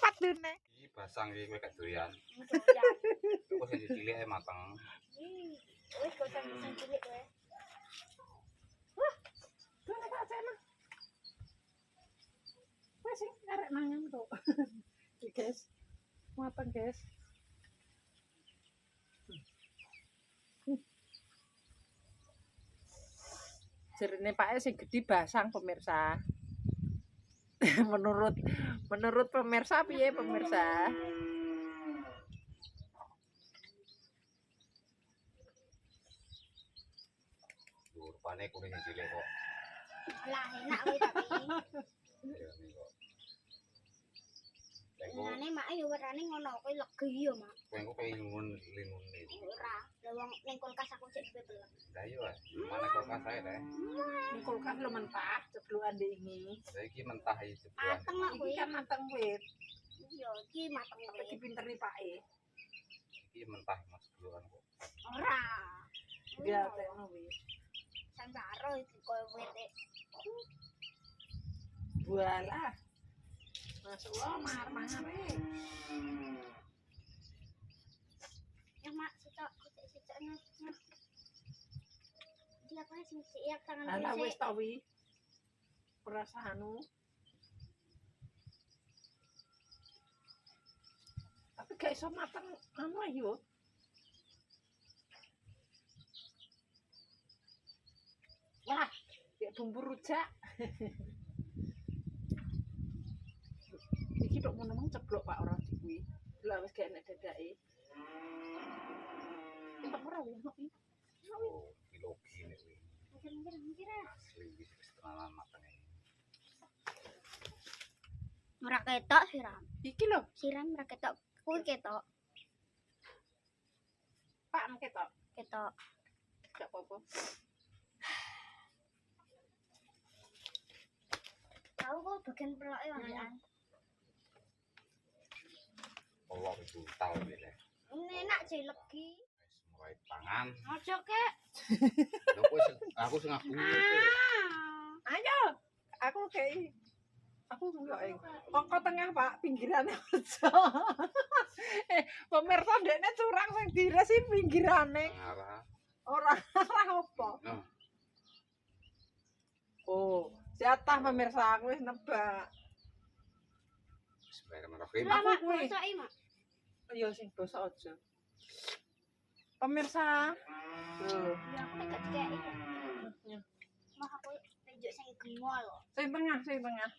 Padune. Iki basang iki kowe gak doyan. Doyan. Kok sing cilik ae mateng. Wis kok sing cilik kowe. Dene tak cena. Wis sing arek mangan kok. Iki guys. Mateng guys. Jerene Pak sing gedhi basang pemirsa. menurut pemirsa piye pemirsa? Rupane kuning sing cilik kok. Lah enak kowe tapi. Ya nih kok. Tengko Enane mak yo werane ngono kowe legi yo mak. tengko lingun-lingun iki. Ora, lha wong ning kulkas aku sik duwe belum. Lah iya, mana kulkas ae teh. Ning kulkas lo mentah jeblokan ini. Lah iki mentah iki jebuan. Mateng kok Iki kowe. kan mateng wit. Iya, iki mateng kowe. Iki pinter Pak e. Iki mentah Mas jebuan kok. Ora. Ya tekno wit. Sambaro iki koyo wete. Walah. Masuk lo mangan e. Ya mak sitok sitoknya. Dia apa sing siap tangan Ala kowe wis sik. to wi. Perasaanmu. Tapi gak iso mateng anu ayo. Wah, kayak bumbu rujak. Iki tok ngomong ceblok Pak ora kuwi. Lah wis gak enek dadake. Entek ora wi kok iki. Oh, kilo gini kuwi. Mikir. Asli wis tenanan mateng iki. Ora ketok siram. Iki lho, Siram ora ketok. Kuwi ketok. Pak engke tok. Ketok. Gak apa-apa. Tahu kok bagian peloke ambekan. Allah itu tahu iki. Enak sih legi. Wis mulai pangan. Ojo kek. Lho kowe aku sing ngaku. Ayo, aku kayak aku enggak kok tengah Pak pinggirannya aja. Pemirsa dekne curang sing dires sih pinggirane. Arah. Ora apa. Nah, Oh, jatah pemirsa aku wis nebak. bismillahirrahmanirrahim. Selamat kuwi. bosoki mak. Ya sing basa aja. Pemirsa. Tuh, Ya aku gak dikeki. ya. Mah aku tunjuk sing gemol. Sing tengah, sing tengah.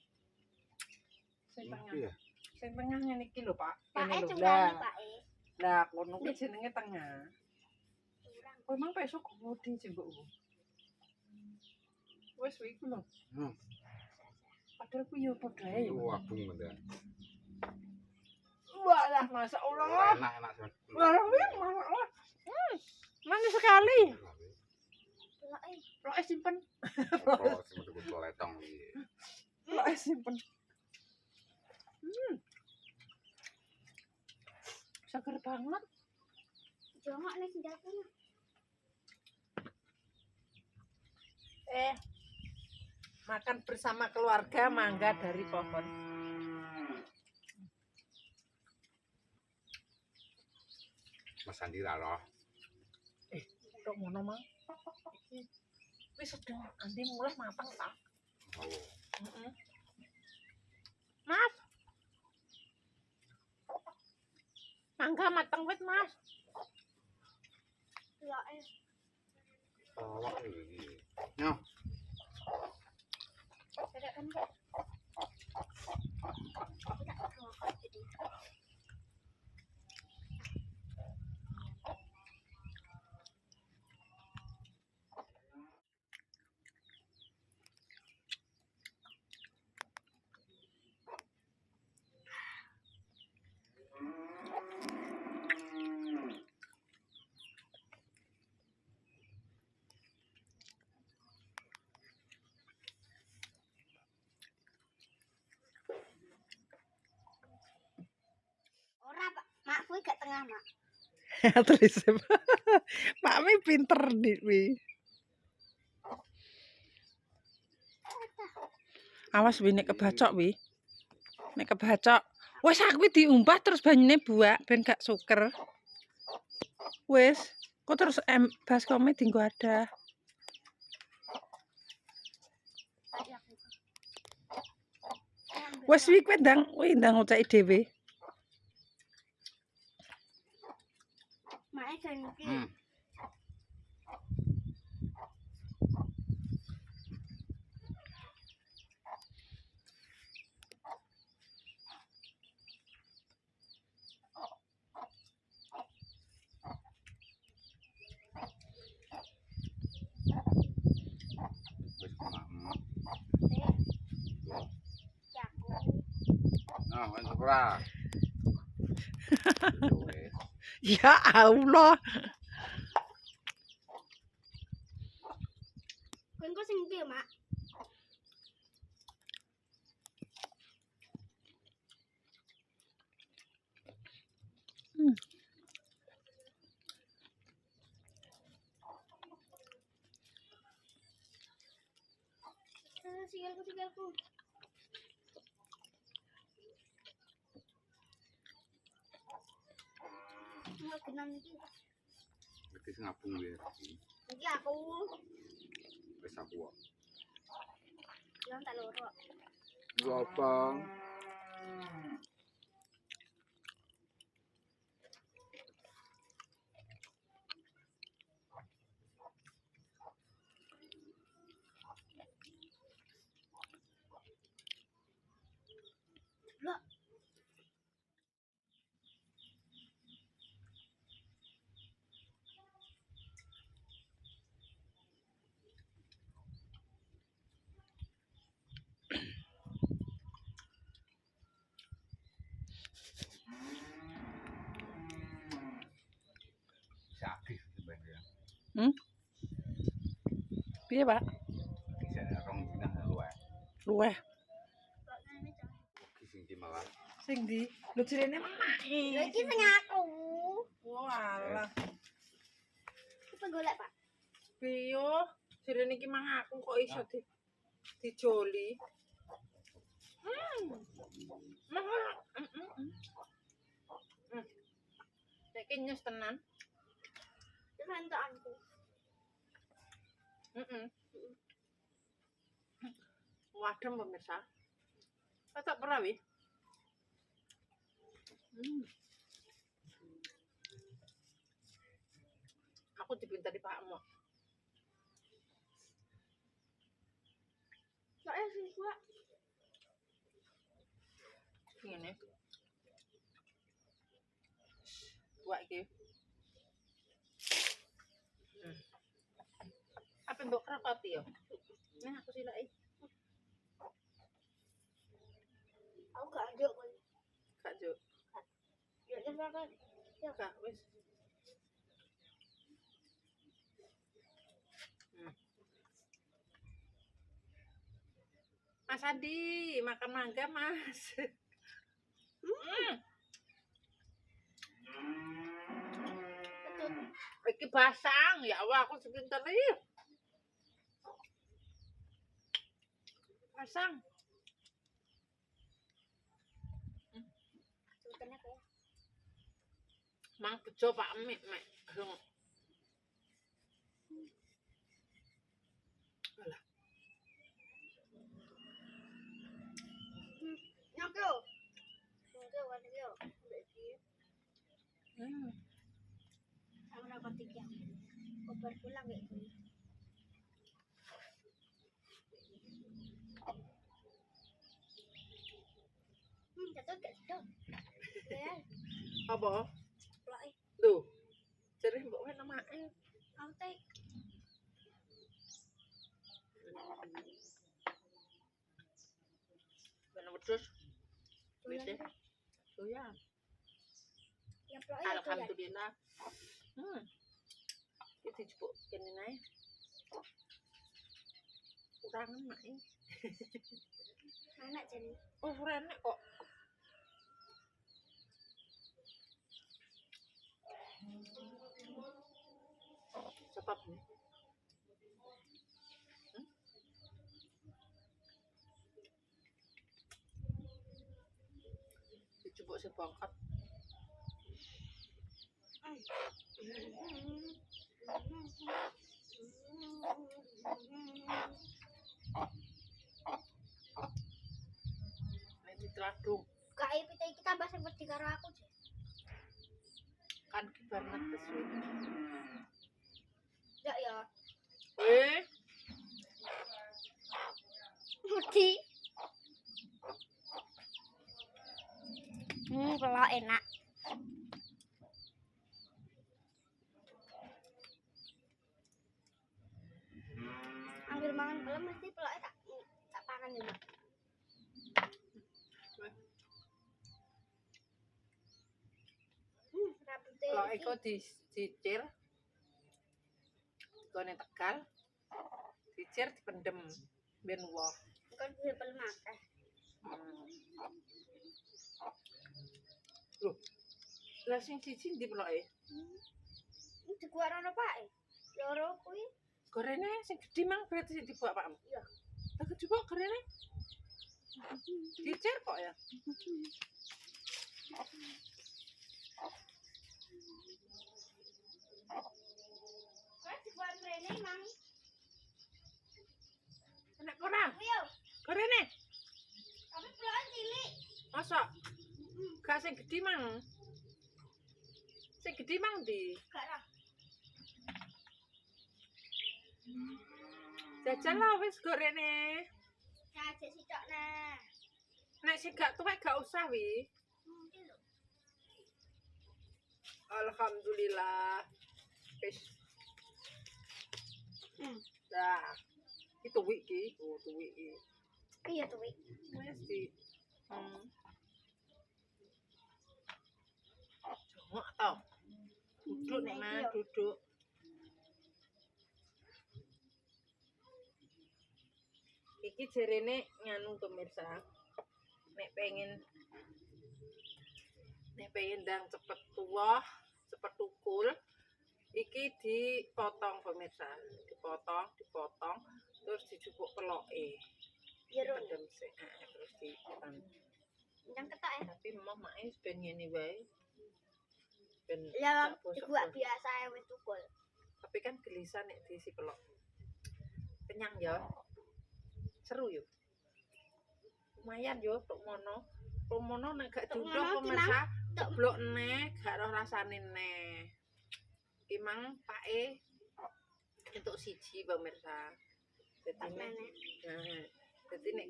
Sing tengah. Iya. Sing tengah ngene iki lho, Pak. Pak Kene lho. cunggangi Lah, Pak e. lah kono kuwi jenenge tengah. Curang. Kowe mang besok kemudi sih, Mbok. Wes iku lho. Padahal ku yo padha ae. Itu abung bener. Walah, Masya Allah. Enak-enak sih. Walah, Masya Allah. Manis sekali. Peloke. Loe simpen. Oh, sing metu letong iki. Loe simpen. Seger banget. Jongok nih senjatanya. Makan bersama keluarga mangga dari pohon. Mas Andi ra loh. Kok ngono mang? Iki wis sedeng andi mulai mateng ta. Oh. Mas. Mangga mateng wit, Mas. Peloke. Salah iki. Nyo. Tidak kan kok. Ora Pak, mak kuwi gak tengah mak. Terus Pak Mi pinter wi. Awas wi nek kebacok wi. Nek kebacok. Wes aku diumpah terus banyune buak ben gak suker. Wes, kok terus baskome dienggo ada. Tadi aku. Wes wi kowe ndang ngoceki dhewe. Maknya jangan iki. Wis mama. Ya aku. Nah, untuk ora. Wis. Ya Allah. Kowe engko sing ndi, Mak? Sikilku. Mau genang iki. Iki sing ngapung ya. Iki aku. Wis aku kok. Bilang tak loro. Lu apa? Lah, Sakit sebenarnya. Piye, Pak? Bisa rong dina luwe. Luweh. kok ngene to. Sing iki malah. Sing ndi? Lho jirene Lha emak. iki sing aku. Walah. Kita golek, Pak. Piyo? Jirene iki mang aku kok iso dijoli. Saiki nyes tenan. Itu mantuanku. Wadem pemirsa. Katak perawi. Aku dipinta di Pak Mo. Soalnya sing kuwi Ngene. Buat iki. Apa mbok krapati yo? Nah, aku silai. aku gak ada kok. Gak juk. Ya wis makan. Ya gak wis. Mas Adi, makan mangga, Mas. Iki basang, ya Allah aku sepinter iki. Basang. Sultan aku. Mang bejo Pak Mik, Mek. Alah. Nyok yo. Nyok kan yo. Mbek iki. Aku nak tiga. Koper pulang kayak gini. Jatuh gak jatuh. Ya, Apa? plak Tuh. Jadi mbok wena mae. aku teh Wena wedhus. Wis doyan. Oh ya. Ya plak ya doyan. Alhamdulillah. Iki dijupuk kene nae. Kurangan mae. Anak jadi. Oh, renek kok. Cepat nih. jupuk sing bongkot. Nek ditladung Kak Ipita iki tambah sing wedi karo aku, Jek. kan kibar netes wingi. Ya ya. Eh, Wedi. Pelok enak. Ambil mangan belum mesti peloknya tak pangan dulu. Rambutnya kalau iki eko dicicir digone Tegal, dicir dipendem ben woh. bukan gue belum makan. Loh, lah sing siji ndi peloke? Ini gua ana Pak. Loro kuwi Gorene sing gedhi mang berarti sing dibuat Pak. iya. Lah kejupuk gorene. Dicir kok ya. Kan dibuat rene mang. Enak ora? Iya. Gorene. Tapi peloknya cilik. Mosok gak sing gedhi mang. Sing gedhi mang ndi? Gak lah. Jajal lah wis gorene. Nah, cek sitok nah. Nek sing gak tuwek gak usah wi. Iki lho. Alhamdulillah. Wis. Dah. Iki tuwik iki, tuwik iki. Iya tuh, Wi. Wis di Jongok tau. Duduk nek mah duduk. Iki jarene nganu pemirsa. Nek pengen ndang cepet tuwa, cepet tukul, iki dipotong pemirsa. Dipotong, terus dijupuk peloke. Jeruk. Dipendem sik, terus dipotong. Yang ketok ya. Tapi emang mae ben ngene wae. Ben Ya, gak bosok gua bos. biasa ya wis tukul. Tapi kan gelisah nek diisi pelok. Kenyang ya. Seru yo. Lumayan yo tok mono. Tok mono nek gak Tok diundang mono ki, pemirsa, Tok- blok neh, gak roh rasane neh. Ki mang pake entuk siji pemirsa. Dadi Tak nek meneh. nah, dadi nek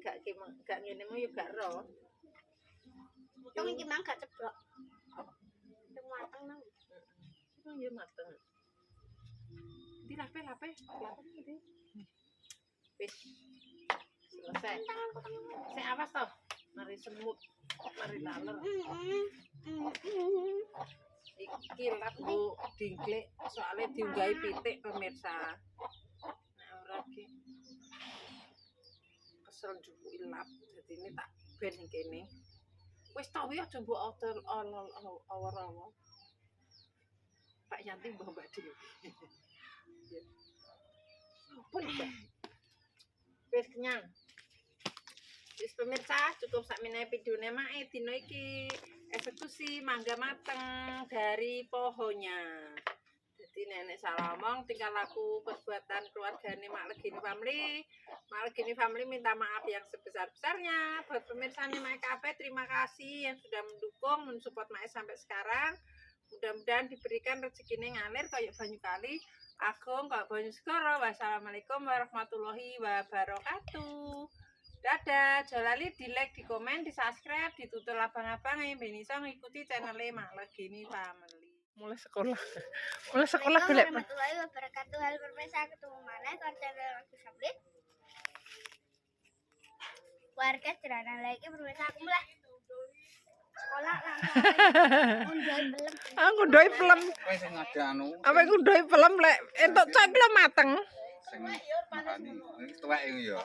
gak ngene mo yo gak roh. Untung iki mang gak ceblok. Sing mateng nang. Oh iya mateng. Di lape iki. Wis. Selesai. Saya awas toh. Mari semut, mari laler. Iki lap Bu dingklek soalnya diunggahi pitik pemirsa. Nah ora ki. Kesel jupuki lap. Jadi ini tak ben kene. Wis tau ya aja mbok awor-awor. Pak Yanti Mbak Dil. Apa nih, Mbak? Wis kenyang. Wis pemirsa, cukup sakmene videone mae dino iki eksekusi mangga mateng dari pohonnya. Jadi nenek salah omong tingkah laku perbuatan keluargane Mak Legini Family. Mak Legini Family minta maaf yang sebesar-besarnya. Buat pemirsa Mak Cafe, terima kasih yang sudah mendukung, mensupport Mak sampai sekarang. Mudah-mudahan diberikan rezekinya ngalir kayak banyu kali. Agung kok banyu segoro. Wassalamualaikum warahmatullahi wabarakatuh. Dadah, jolali di like, di komen, di subscribe, ditutul abang-abang yang bisa ngikuti channelnya Mak Legini Family. Mulai sekolah Assalamualaikum golek warahmatullahi wabarakatuh. Halo pemirsa, ketemu mana kon channel aku Sablit. Warga cerana lagi pemirsa aku mulai sekolah langsung unduh belum. aku ndoi pelem Kowe sing ada anu. apa aku ndoi pelem lek entuk cok iki lho mateng Sing makani. Tuwek iki ya.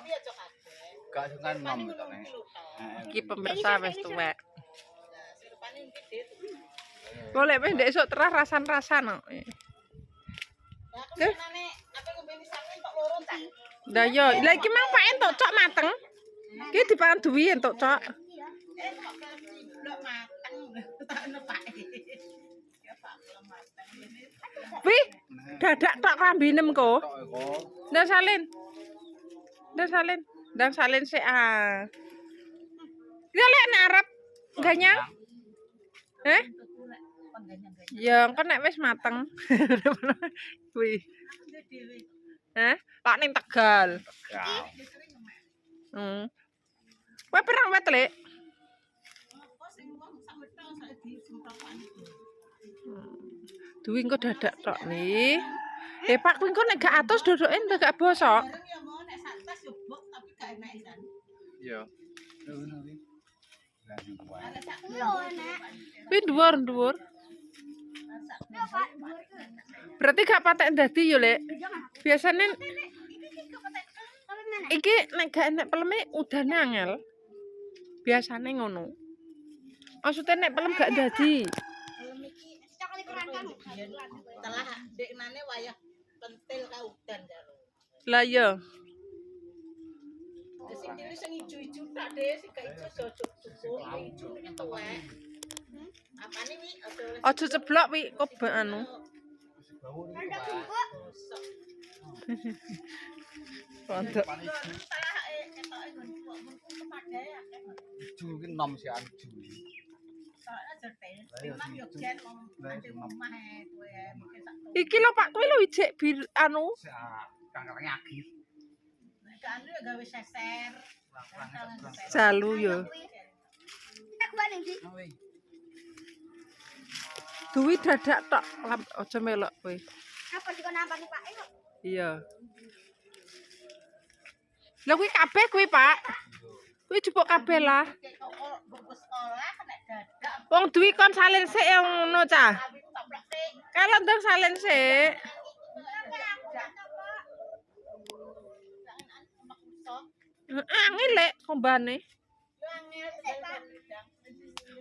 Gak sungan nom to nek. iki pemirsa wis tuwek boleh wis ndek esuk terah rasan-rasan kok Lah yo, lha iki mang Pak entuk cok mateng. Iki dipangan duwi entuk cok. Iya. blok mateng Wih, dadak tok rambinem kok. Tok kok. Ndak salin. Ndak salin. Ndak salin sik ah. Ya lek nek arep ganyang. Eh? Ya engko nek wis mateng. Wih. Lak ning Tegal. Ya. Kowe pirang wet, Lek? Duwi engko dadak tok nih. Pak kuwi engko nek gak atus dodoke ndak gak bosok. Iya. Ngono iki. Lah kuwi. Lho, Nek. Kuwi dhuwur-dhuwur. Lho, Pak. Berarti gak patek dadi yo, Lek. Biasane Tapi mana? iki nek gak enek peleme udane angel. Biasane ngono. Maksudnya nek pelem gak dadi. Cokali kurang kan. Telah deknane wayah pentil ka udan karo. Lah iya. Sing dene sing ijo-ijo tak deh, sing gak ijo cocok-cocok. Ijo iki tuwek. Apane wi aja Aja ceblok wi kok anu. Ada bubuk. Rontok. Ijo iki nom si Anju. Iki lho Pak, kuwi lho ijek bir anu. Kangkang agi. Jalu yo. Kita gua ning ndi? Duwi dadak tok, aja melok kowe. Apa dikon nampani Pak? Ayo. Iya. Lah kuwi kabeh kuwi, Pak. Kuwi jupuk kabeh lah. Wong duwi kon salin sik ya ngono cah. Kalau ndang salin sik. Angel lek kombane.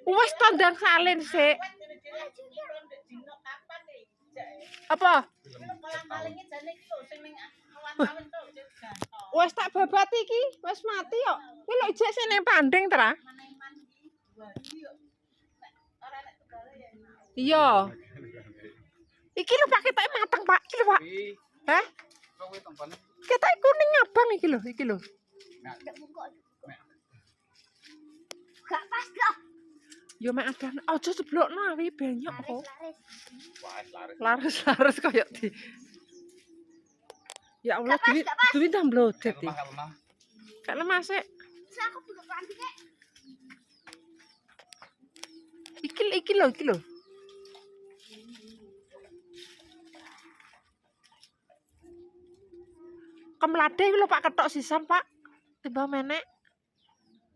Wes to ndang salin sik. Apa? Wes tak babati iki, wes mati kok. Kuwi lho ijek sing ning panding tra. Iya. Iki lho Pak ketoke mateng Pak. Iki lho Pak. Hah? Kowe tempane. Ketoke kuning abang iki lho, iki lho. Ndak bungkuk. Gak pas loh. Yo mek adan aja ceblokno awi benyok kok. Laris. Wah, laris. Laris koyo di. Ya Allah duwi ndang blodet iki. Lemah. Gak lemah sik. Terus aku buka kelambi kek. Iki lho. Kemlade iki lho Pak ketok sisan Pak. Timbang menek.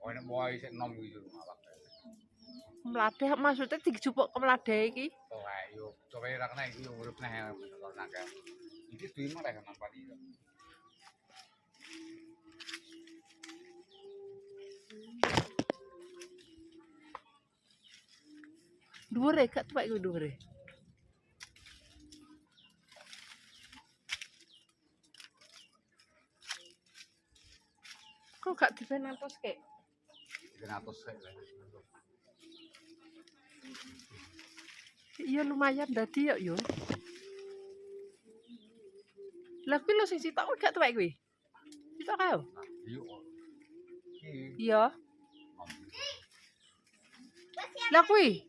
Oh nek wae sik nom iki malah. Kemlade maksudnya dijupuk kemlade iki. Oh ayo, coba ra kena iki urip neh bener naga. Iki duwe mah ra nampani. Dhuwure gak tuwek kuwi dhuwure. Kok gak dipenatos kek? 300 sik. Iya lumayan dadi yo. Lah kuwi lho sing sitok gak tuwek kuwi. Sitok kae. Iya. Iki Iya. Lah kuwi.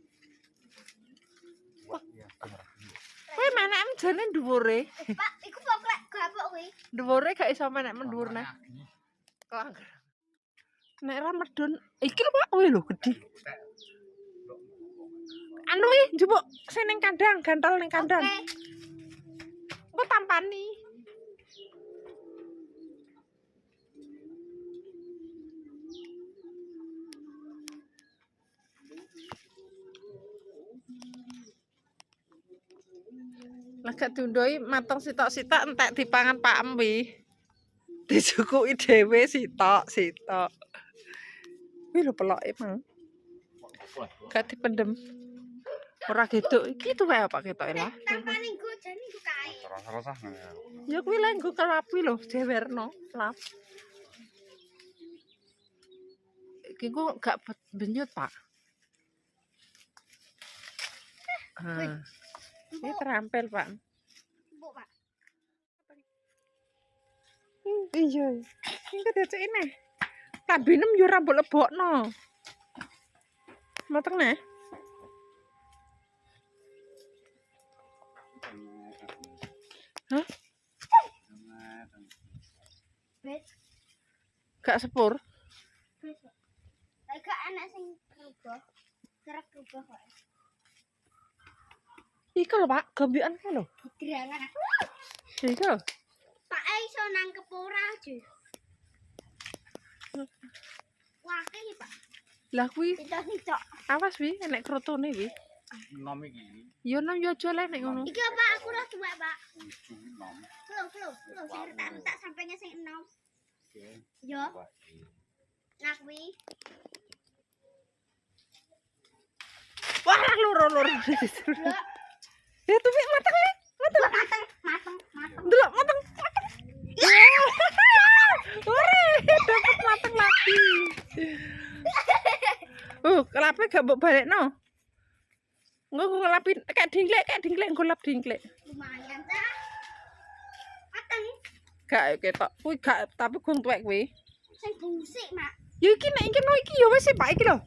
Kuwi menek jane dhuwure. Pak, iku poklek gapok kuwi. Dhuwure gak iso menek mendhuwur neh. Kelanggar. Nek ra medun, iki lho Pak kuwi lho gedhi. Anu iki njupuk sing ning kandang, gantol ning kandang. Oke. Engko tampani. Lah gak diundoi mateng sitok-sitok entek dipangan Pak Empi. Dicukuki dhewe sitok. Kuwi lho peloke mang. Gak dipendem. Ora geduk iki tuwek apa ketoke lah. Tampani nggo jane nggo kae. Rasa-rasa. Ya kuwi lek nggo kelapi lho, jewerno lap. Iki kok gak benyut, Pak. Ini terampil, Pak. Empuk, Pak. Iya. Ini dicek ini. Tak binem yo ora mbok lebokno. Mateng neh. Hah? Bet. Gak sepur. Gak anak sing rubah. Kerak rubah kok. Iki lho, Pak, gambiokan ku lho. Gerangan. Iki lho. Pak iso nangkep ora, Ju. Wah, iki, Pak. Lah kuwi Cicok-cicok. awas wi enek krotone wi. Nom iki. Yo nom yo aja lek nek ngono. Iki apa aku ora tuwek, Pak. Ujung nom. Flo sing tak sampainya sing enom. Oke. Yo, nah kuwi. Wah, loro. Ya tuh wi mateng wi. Mateng. Delok mateng. Ore, dapat mateng lagi. Kelape gak mbok balekno. Engko ngelapin kayak dingklek golap dingklek. Lumayan, Cak. Mateng. Gak ketok. Kuwi gak tapi gung tuwek kuwi. Sing busik, Mak. Ya iki nek kene iki ya wis Pak iki lho.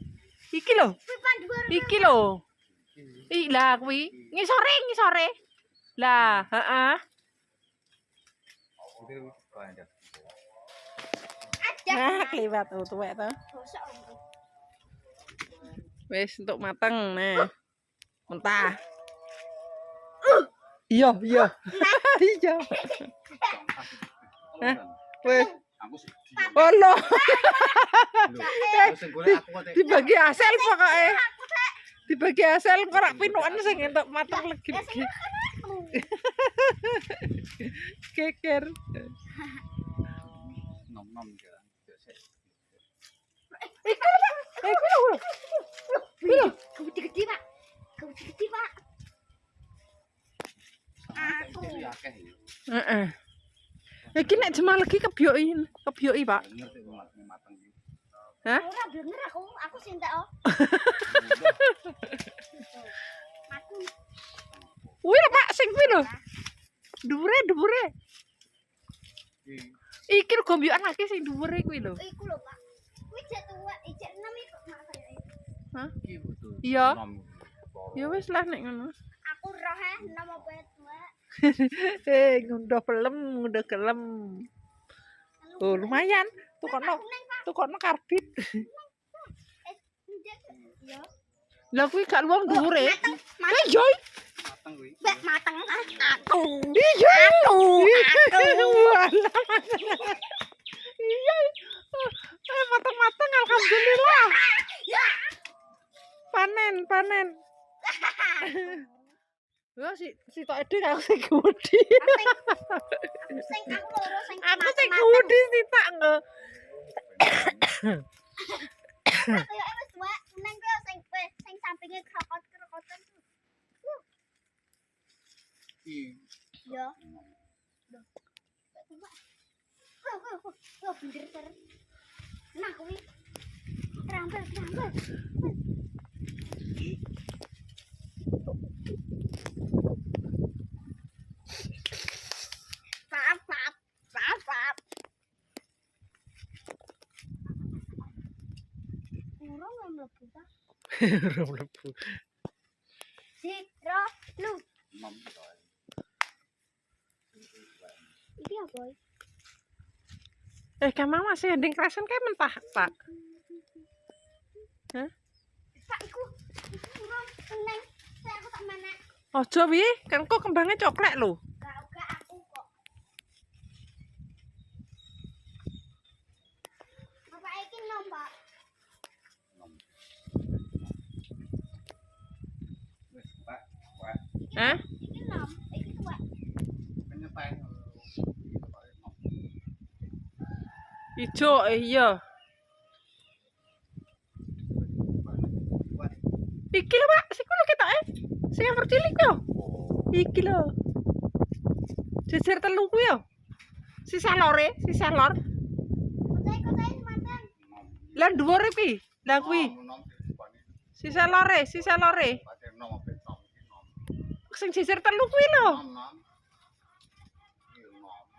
Iki lho. Kuwi panduan. Iki lho. Ih lah kuwi ngisore. Lah, heeh. Ada. Nah, kliwat tuwek to. Bosok. Wis untuk mateng nah. Mentah. Iya. Iya. Hah? Wes. Aku sih. Ono. Sing golek aku kok. Dibagi hasil pokoke. Dibagi hasil kok rak pinukan sing entuk mateng legi-legi. Keker. Nom ya. Iku lho. Gede-gede, Pak. Gede-gede, Pak. Aku. Akeh ya. Heeh. Iki nek jema legi kebyoki, Pak. Ngerti mateng iki. Hah? Ora bener aku sintek oh. Aku Kuwi lho, Pak, sing kuwi lho. Dhuwure. Iki lho gombyokan lagi sing dhuwure kuwi lho. iku lho, Pak. Kuwi jek tuwek, jek 6 iku Mak. Hah? Iki betul. Iya. Nom. Ya wis lah nek ngono. Aku roh 6 apa tuwek. Ngunduh gelem. Oh, lumayan. Tukokno karbit. Yo. Lah kuwi gak luwung dhuwure. Mateng. Yo. Mateng kuwi. Bek mateng aku. Iya. Iya. Mateng-mateng alhamdulillah. Panen. Yo si tok edhe aku sing gudi. Aku loro sing Aku sing gudi sih tak nggo. Kayak wis tuwek, neng kok sing sampinge krokot-krokotan. Iki. Yo. Wah, bener ter. Nah, kuwi. Terampil. Maaf. Urung mlebu ta? Mlebu. Lu. Nom. Iki apa? Kamu masih ending kerasan kayak mentah, Pak. Hah? Pak, iku urung neng. Saya aku tak mana? Ojo wi, kan kok kembangnya coklat lho. Gak aku kok. Bapak iki nom, Pak. Wis, Pak. Hah? Iki nom, iki tuwek. Penyeteng. Ijo iya. Iki lho, Pak, sing kuwi ketoke. Sing yang cilik yo. Iki lho. Jejer telu kuwi yo. Sisa lor. Kotae mateng. Lah dhuwure pi. Lah kuwi. Sisa lore. Nom apa nom. sing sisir telu kuwi lho. Nom.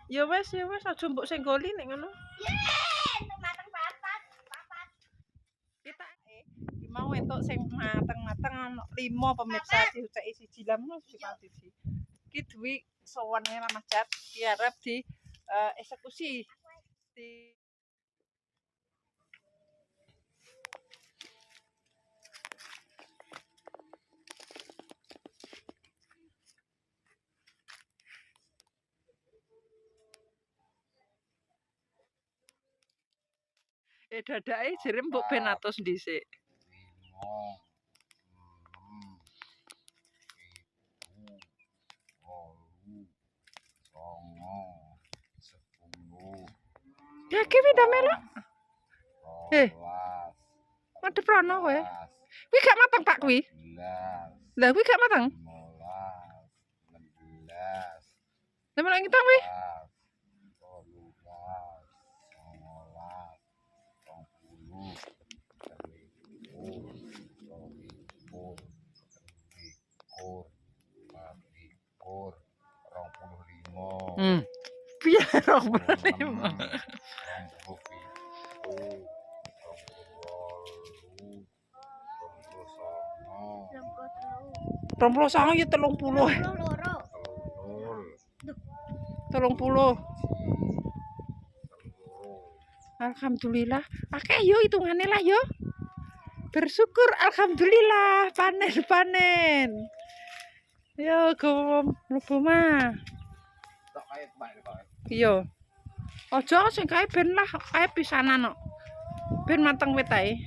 Ya wis aja mbok senggoli nek ngono. Untuk mateng papat. Kita iki mau entuk sing mateng-mateng ana 5 pemirsa diuceki siji lamun siji. Iki duwi sowane Ramah Jat diarep di eksekusi di dadake jere mbok ben atus dhisik. 5, 6, 7, 8, 9, 10. Ya ki pindah melok. Madhep rono kowe. Kuwi gak mateng Pak kuwi. Lah kuwi gak mateng. 16. Lah melok ngitang kuwi. 25. Piye 25? 29 ya 30. 30. Alhamdulillah. Akeh yo hitungane lah yo. Bersyukur alhamdulillah panen. Yo go mlebu mah. Tak kaya tebak kok. Iya. Aja sing kae ben lah kae pisanan kok. Ben mateng wit ae.